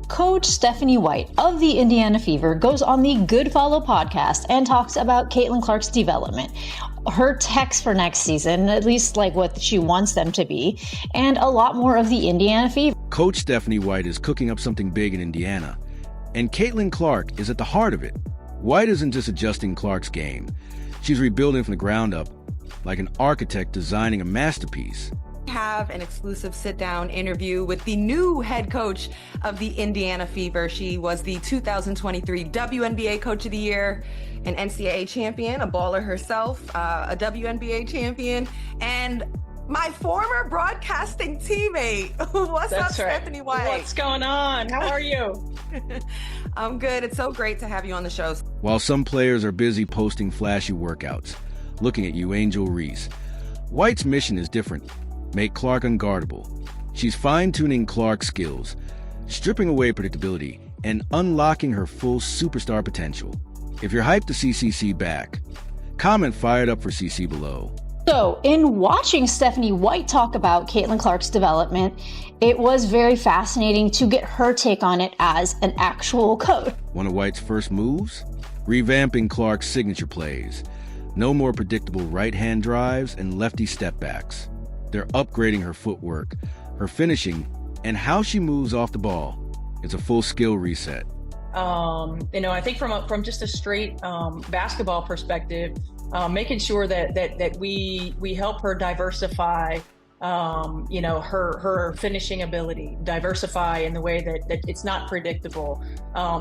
Coach Stephanie White of the Indiana Fever goes on the Good Follow podcast and talks about Caitlin Clark's development, her techs for next season, at least like what she wants them to be, and a lot more of the Indiana Fever. Coach Stephanie White is cooking up something big in Indiana, and Caitlin Clark is at the heart of it. White isn't just adjusting Clark's game. She's rebuilding from the ground up, like an architect designing a masterpiece. Have an exclusive sit-down interview with the new head coach of the Indiana Fever. She was the 2023 WNBA Coach of the Year, an NCAA champion, a baller herself, a WNBA champion, and my former broadcasting teammate. What's up, right. Stephanie White? What's going on? How are you? I'm good. It's so great to have you on the show. While some players are busy posting flashy workouts, looking at you, Angel Reese, White's mission is different. Make Clark unguardable. She's fine-tuning Clark's skills, stripping away predictability, and unlocking her full superstar potential. If you're hyped to see CC back, comment fired up for CC below. So, in watching Stephanie White talk about Caitlin Clark's development, it was very fascinating to get her take on it as an actual coach. One of White's first moves? Revamping Clark's signature plays. No more predictable right-hand drives and lefty step-backs. They're upgrading her footwork, her finishing, and how she moves off the ball. It's a full skill reset. I think from just a straight basketball perspective, making sure that we help her diversify, her finishing ability, diversify in the way that it's not predictable,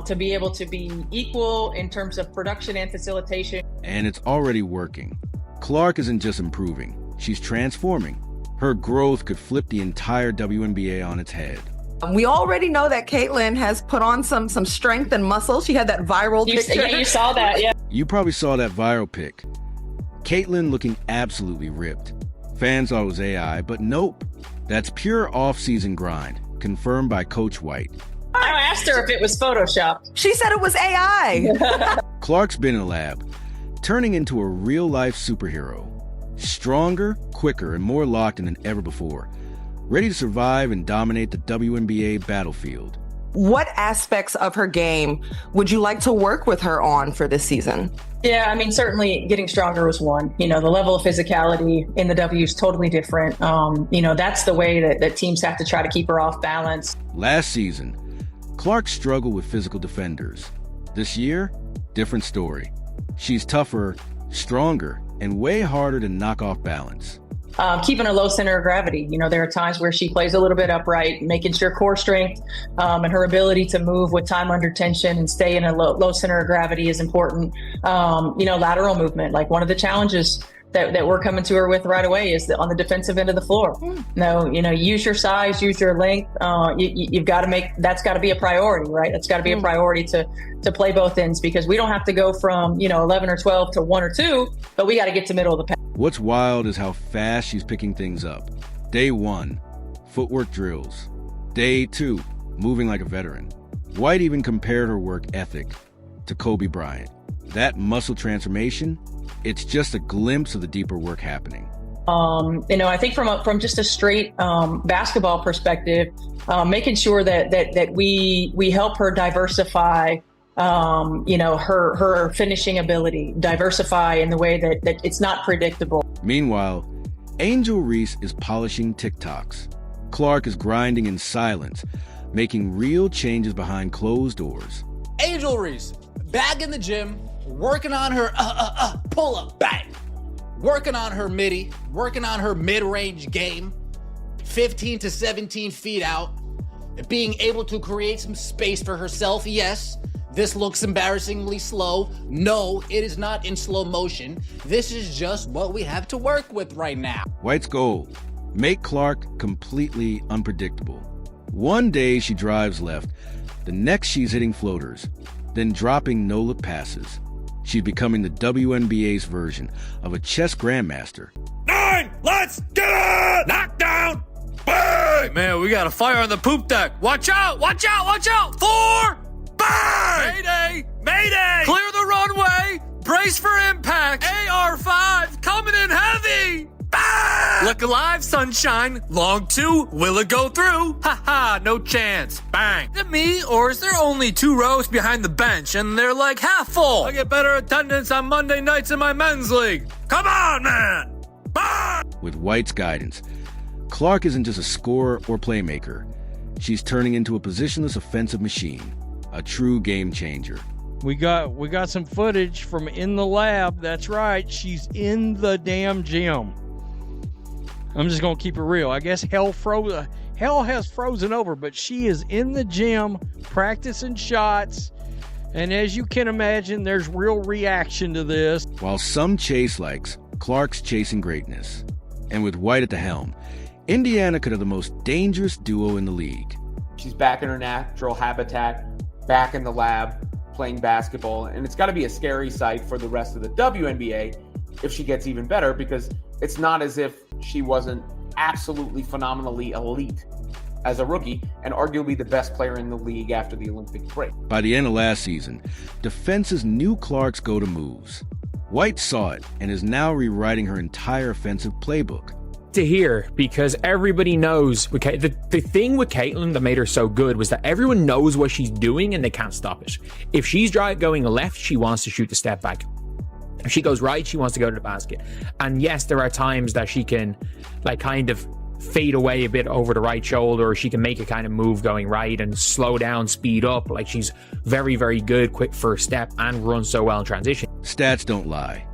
to be able to be equal in terms of production and facilitation. And it's already working. Clark isn't just improving, she's transforming. Her growth could flip the entire WNBA on its head. We already know that Caitlin has put on some strength and muscle. She had that viral picture. Yeah, you saw that, yeah. You probably saw that viral pic. Caitlin looking absolutely ripped. Fans thought it was AI, but nope. That's pure off-season grind, confirmed by Coach White. I asked her if it was Photoshop. She said it was AI. Clark's been in a lab, turning into a real-life superhero. Stronger, quicker, and more locked in than ever before. Ready to survive and dominate the WNBA battlefield. What aspects of her game would you like to work with her on for this season? Yeah, I mean, certainly getting stronger was one. The level of physicality in the W is totally different. That's the way that teams have to try to keep her off balance. Last season, Clark struggled with physical defenders. This year, different story. She's tougher, stronger, and way harder to knock off balance. Keeping a low center of gravity. There are times where she plays a little bit upright, making sure core strength and her ability to move with time under tension and stay in a low center of gravity is important. Lateral movement, like one of the challenges that we're coming to her with right away is on the defensive end of the floor. Use your size, use your length. You've got to that's got to be a priority, right? That's got to be a priority to play both ends, because we don't have to go from, 11 or 12 to 1 or 2, but we got to get to middle of the pack. What's wild is how fast she's picking things up. Day 1, footwork drills. Day 2, moving like a veteran. White even compared her work ethic to Kobe Bryant. That muscle transformation, it's just a glimpse of the deeper work happening. I think from just a straight basketball perspective, making sure that we help her diversify, her finishing ability, diversify in the way that it's not predictable. Meanwhile, Angel Reese is polishing TikToks. Clark is grinding in silence, making real changes behind closed doors. Angel Reese, back in the gym, working on her pull-up, bang. Working on her midi, working on her mid-range game, 15 to 17 feet out, being able to create some space for herself. Yes, this looks embarrassingly slow. No, it is not in slow motion. This is just what we have to work with right now. White's goal, make Clark completely unpredictable. One day she drives left, the next she's hitting floaters, then dropping no-look passes. She's becoming the WNBA's version of a chess grandmaster. 9, let's get it! Knockdown! Bang! Man, we got a fire on the poop deck. Watch out, watch out, watch out! 4, bang! Mayday, mayday! Clear the runway, brace for impact. AR-5 coming in heavy! Bang! Look alive, sunshine. Long two, will it go through? Ha ha, no chance. Bang. Is it me, or is there only 2 rows behind the bench and they're like half full? I get better attendance on Monday nights in my men's league. Come on, man. Bang! With White's guidance, Clark isn't just a scorer or playmaker. She's turning into a positionless offensive machine, a true game changer. We got some footage from in the lab. That's right. She's in the damn gym. I'm just going to keep it real. I guess hell has frozen over, but she is in the gym practicing shots. And as you can imagine, there's real reaction to this. While some chase likes, Clark's chasing greatness. And with White at the helm, Indiana could have the most dangerous duo in the league. She's back in her natural habitat, back in the lab, playing basketball, and it's got to be a scary sight for the rest of the WNBA if she gets even better, because it's not as if she wasn't absolutely phenomenally elite as a rookie and arguably the best player in the league after the Olympic break. By the end of last season, defenses knew Clark's go-to moves. White saw it and is now rewriting her entire offensive playbook. To hear, because everybody knows the thing with Caitlin that made her so good was that everyone knows what she's doing and they can't stop it. If she's going left, she wants to shoot the step back. If she goes right, she wants to go to the basket. And yes, there are times that she can kind of fade away a bit over the right shoulder, or she can make a kind of move going right and slow down, speed up. She's very, very good, quick first step, and runs so well in transition. Stats don't lie.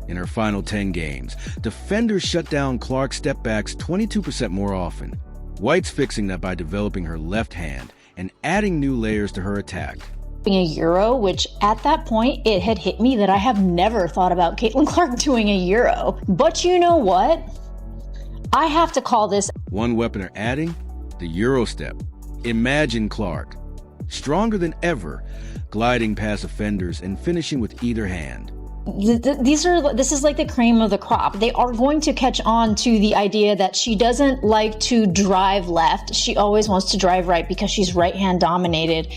In her final 10 games, defenders shut down Clark's step-backs 22% more often. White's fixing that by developing her left hand and adding new layers to her attack. A Euro, which at that point, it had hit me that I have never thought about Caitlin Clark doing a Euro. But you know what? I have to call this. One weapon they're adding, the Euro step. Imagine Clark, stronger than ever, gliding past offenders and finishing with either hand. This is like the cream of the crop. They are going to catch on to the idea that she doesn't like to drive left. She always wants to drive right because she's right hand dominated.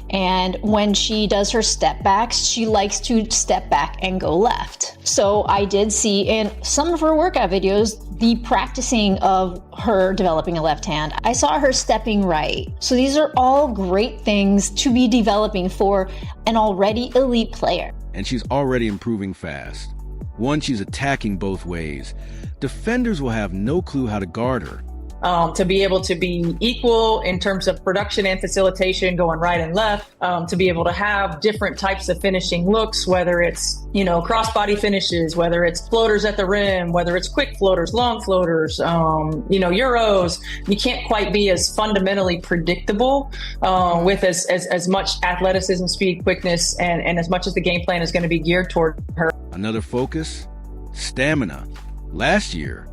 And when she does her step backs, she likes to step back and go left. So I did see in some of her workout videos the practicing of her developing a left hand. I saw her stepping right. So these are all great things to be developing for an already elite player. And she's already improving fast. Once she's attacking both ways, defenders will have no clue how to guard her. To be able to be equal in terms of production and facilitation, going right and left, to be able to have different types of finishing looks, whether it's, crossbody finishes, whether it's floaters at the rim, whether it's quick floaters, long floaters, Euros. You can't quite be as fundamentally predictable with as much athleticism, speed, quickness, and as much as the game plan is going to be geared toward her. Another focus, stamina. Last year,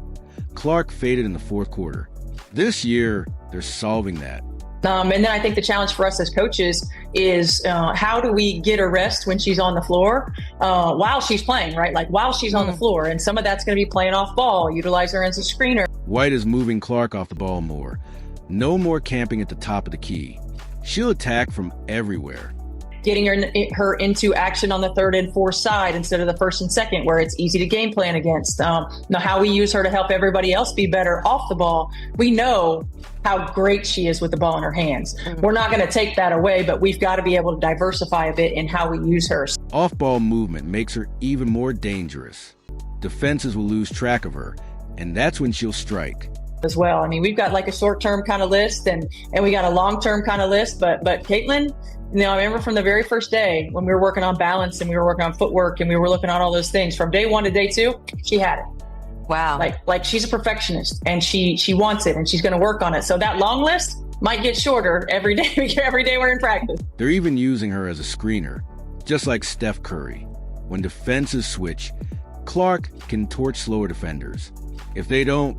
Clark faded in the fourth quarter. This year, they're solving that. And then I think the challenge for us as coaches is how do we get a rest when she's on the floor while she's playing, right? While she's on the floor. And some of that's going to be playing off ball, utilize her as a screener. White is moving Clark off the ball more. No more camping at the top of the key. She'll attack from everywhere. Getting her into action on the third and fourth side instead of the first and second, where it's easy to game plan against. How we use her to help everybody else be better off the ball. We know how great she is with the ball in her hands. We're not going to take that away, but we've got to be able to diversify a bit in how we use her. Off-ball movement makes her even more dangerous. Defenses will lose track of her, and that's when she'll strike. As well. I mean, we've got a short-term kind of list and we got a long-term kind of list, but Caitlin, I remember from the very first day when we were working on balance and we were working on footwork and we were looking at all those things, from day one to day two, she had it. Wow. Like she's a perfectionist and she wants it and she's going to work on it. So that long list might get shorter every day we're in practice. They're even using her as a screener, just like Steph Curry. When defenses switch, Clark can torch slower defenders. If they don't,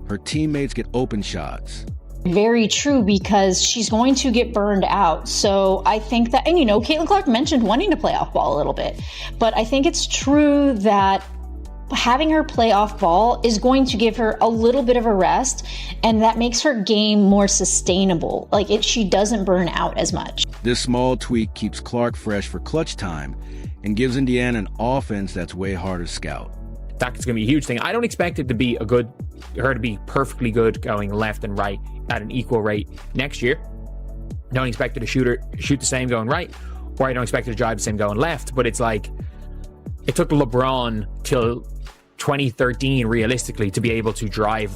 her teammates get open shots. Very true, because she's going to get burned out. So I think that, and Caitlin Clark mentioned wanting to play off ball a little bit, but I think it's true that having her play off ball is going to give her a little bit of a rest, and that makes her game more sustainable. She doesn't burn out as much. This small tweak keeps Clark fresh for clutch time and gives Indiana an offense that's way harder to scout. That's going to be a huge thing. I don't expect it to be her to be perfectly good going left and right at an equal rate next year. Don't expect her to shoot the same going right, or I don't expect her to drive the same going left. But it's like, it took LeBron till 2013 realistically to be able to drive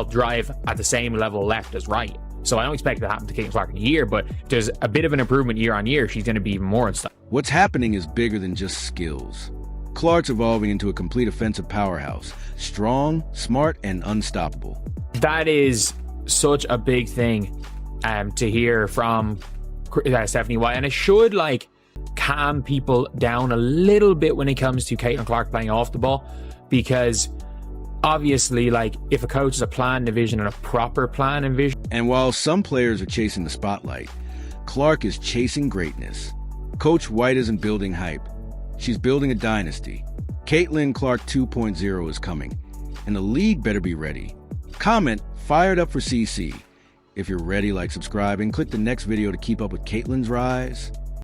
drive at the same level left as right. So I don't expect that to happen to Caitlin Clark in a year, but there's a bit of an improvement year on year. She's going to be even more unstoppable. What's happening is bigger than just skills. Clark's evolving into a complete offensive powerhouse, strong, smart, and unstoppable. That is such a big thing to hear from Stephanie White, and it should calm people down a little bit when it comes to Caitlin Clark playing off the ball, because obviously, if a coach has a plan and vision and a proper plan and vision. And while some players are chasing the spotlight, Clark is chasing greatness. Coach White isn't building hype. She's building a dynasty. Caitlin Clark 2.0 is coming, and the league better be ready. Comment, fired up for CC. If you're ready, subscribe, and click the next video to keep up with Caitlin's rise.